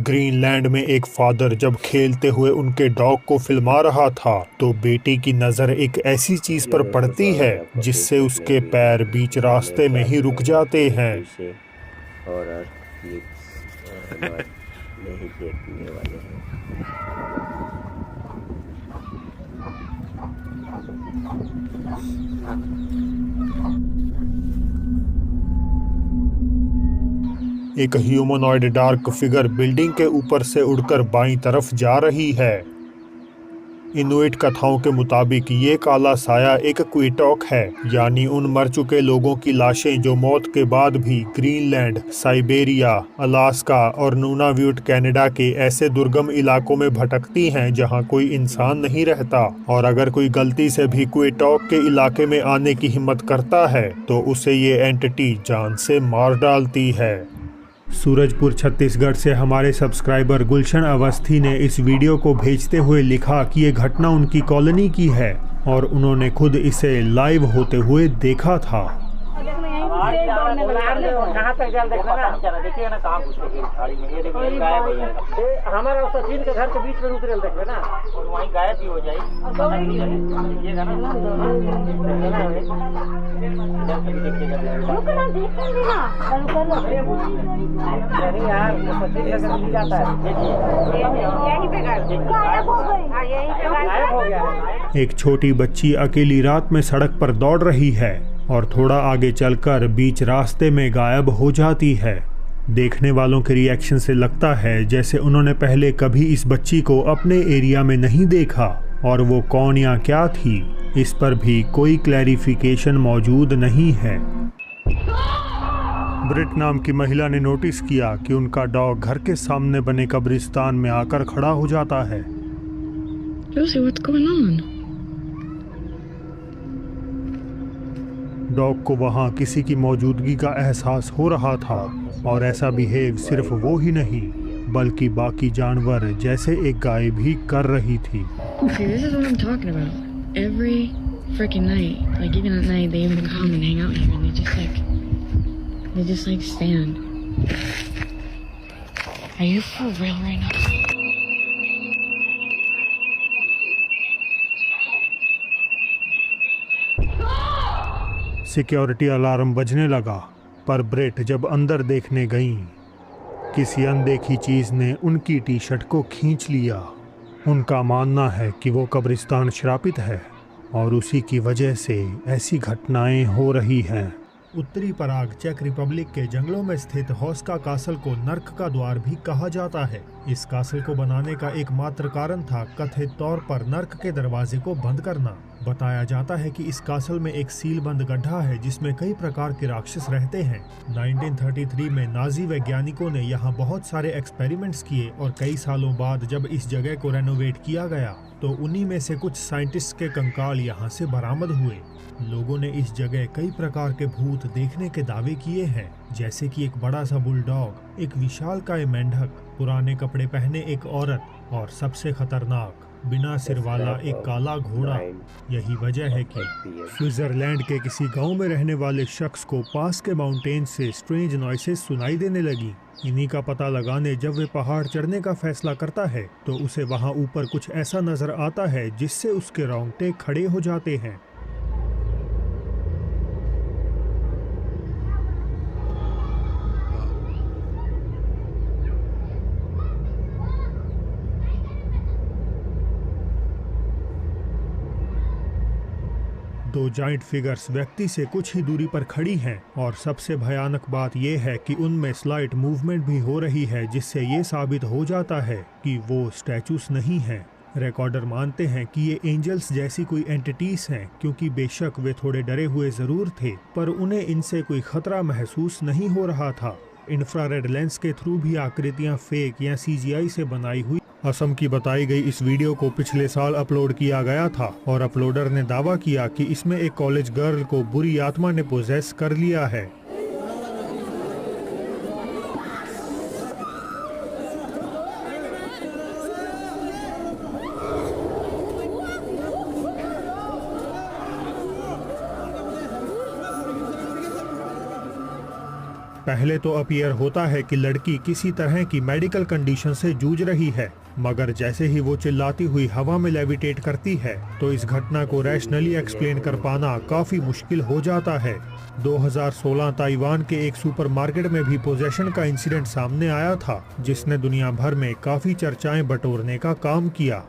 Greenland में एक father जब खेलते हुए उनके डॉग को फिल्मा रहा था तो बेटी की नज़र एक ऐसी चीज़ पर पड़ती है जिससे उसके पैर बीच रास्ते में ही रुक जाते हैं। हॉरर क्लिप्स नहीं देखने वाले हैं। एक ह्यूमनॉइड डार्क फिगर बिल्डिंग के ऊपर से उड़कर बाईं तरफ जा रही है। इनुइट कथाओं के मुताबिक ये काला साया एक क्विटॉक है, यानी उन मर चुके लोगों की लाशें जो मौत के बाद भी ग्रीनलैंड, साइबेरिया, अलास्का और नूनाव्यूट कनाडा के ऐसे दुर्गम इलाकों में भटकती हैं जहां कोई इंसान नहीं रहता, और अगर कोई गलती से भी क्विटॉक के इलाके में आने की हिम्मत करता है तो उसे ये एंटिटी जान से मार डालती है। सूरजपुर छत्तीसगढ़ से हमारे सब्सक्राइबर गुलशन अवस्थी ने इस वीडियो को भेजते हुए लिखा कि ये घटना उनकी कॉलोनी की है और उन्होंने खुद इसे लाइव होते हुए देखा था। कहाँ तक जाल देखना ना, देखिए ना कहाँ घुस गई गाड़ी में। ये देखिए गायब हो जाएगा। हमारा और सचिन के घर के बीच में उतरेल देखिए ना, और वहीं गायब भी हो जाएगी। देखिएगा ना, नहीं यार, सचिन के घर मिल जाता है। यहीं पे गायब हो गया। एक छोटी बच्ची अकेली रात में सड़क पर दौड़ रही है और थोड़ा आगे चलकर बीच रास्ते में गायब हो जाती है। देखने वालों के रिएक्शन से लगता है जैसे उन्होंने पहले कभी इस बच्ची को अपने एरिया में नहीं देखा, और वो कौन या क्या थी इस पर भी कोई क्लैरिफिकेशन मौजूद नहीं है। ब्रिट नाम की महिला ने नोटिस किया कि उनका डॉग घर के सामने बने कब्रिस्तान में आकर खड़ा हो जाता है। Josie, what's going on? Dog को वहाँ किसी की मौजूदगी का एहसास हो रहा था, और ऐसा बिहेव सिर्फ वो ही नहीं बल्कि बाकी जानवर जैसे एक गाय भी कर रही थी। See, this is what I'm talking about. Every freaking night, like even at night, they even come and hang out here, and they just like stand. Are you for real right now? Security alarm बजने लगा, पर bread जब अंदर देखने गईं, किसी अनदेखी चीज़ ने उनकी टी शर्ट को खींच लिया। उनका मानना है कि वो कब्रिस्तान श्रापित है और उसी की वजह से ऐसी घटनाएं हो रही हैं। उत्तरी पराग चेक रिपब्लिक के जंगलों में स्थित हॉस्का कासल को नर्क का द्वार भी कहा जाता है। इस कासल को बनाने का एकमात्र कारण था कथित तौर पर नर्क के दरवाजे को बंद करना। बताया जाता है कि इस कासल में एक सील बंद गड्ढा है जिसमें कई प्रकार के राक्षस रहते हैं। 1933 में नाजी वैज्ञानिकों ने यहाँ बहुत सारे एक्सपेरिमेंट्स किए, और कई सालों बाद जब इस जगह को रेनोवेट किया गया तो उन्हीं में से कुछ साइंटिस्ट के कंकाल यहाँ से बरामद हुए। लोगों ने इस जगह कई प्रकार के भूत देखने के दावे किए हैं, जैसे कि एक बड़ा सा बुलडॉग, एक विशालकाय मेंढक, पुराने कपड़े पहने एक औरत, और सबसे खतरनाक बिना सिर वाला एक काला घोड़ा। यही वजह है कि स्विट्जरलैंड के किसी गांव में रहने वाले शख्स को पास के माउंटेन से स्ट्रेंज नॉइसेस सुनाई देने लगी। इन्हीं का पता लगाने जब वे पहाड़ चढ़ने का फैसला करता है तो उसे वहां ऊपर कुछ ऐसा नजर आता है जिससे उसके रोंगटे खड़े हो जाते हैं। दो जाइंट फिगर्स व्यक्ति से कुछ ही दूरी पर खड़ी हैं, और सबसे भयानक बात यह है कि उनमें स्लाइट मूवमेंट भी हो रही है, जिससे ये साबित हो जाता है कि वो स्टैचूस नहीं हैं। रिकॉर्डर मानते हैं कि ये एंजल्स जैसी कोई एंटिटीज हैं, क्योंकि बेशक वे थोड़े डरे हुए ज़रूर थे, पर उन्हें इनसे कोई खतरा महसूस नहीं हो रहा था। इंफ्रारेड लेंस के थ्रू भी आकृतियाँ फेक या CGI से बनाई हुई असम की बताई गई इस वीडियो को पिछले साल अपलोड किया गया था, और अपलोडर ने दावा किया कि इसमें एक कॉलेज गर्ल को बुरी आत्मा ने पोजेस कर लिया है। पहले तो अपीयर होता है कि लड़की किसी तरह की मेडिकल कंडीशन से जूझ रही है, मगर जैसे ही वो चिल्लाती हुई हवा में लेविटेट करती है तो इस घटना को रैशनली एक्सप्लेन कर पाना काफी मुश्किल हो जाता है। 2016 ताइवान के एक सुपरमार्केट में भी पोजेशन का इंसिडेंट सामने आया था, जिसने दुनिया भर में काफी चर्चाएं बटोरने का काम किया।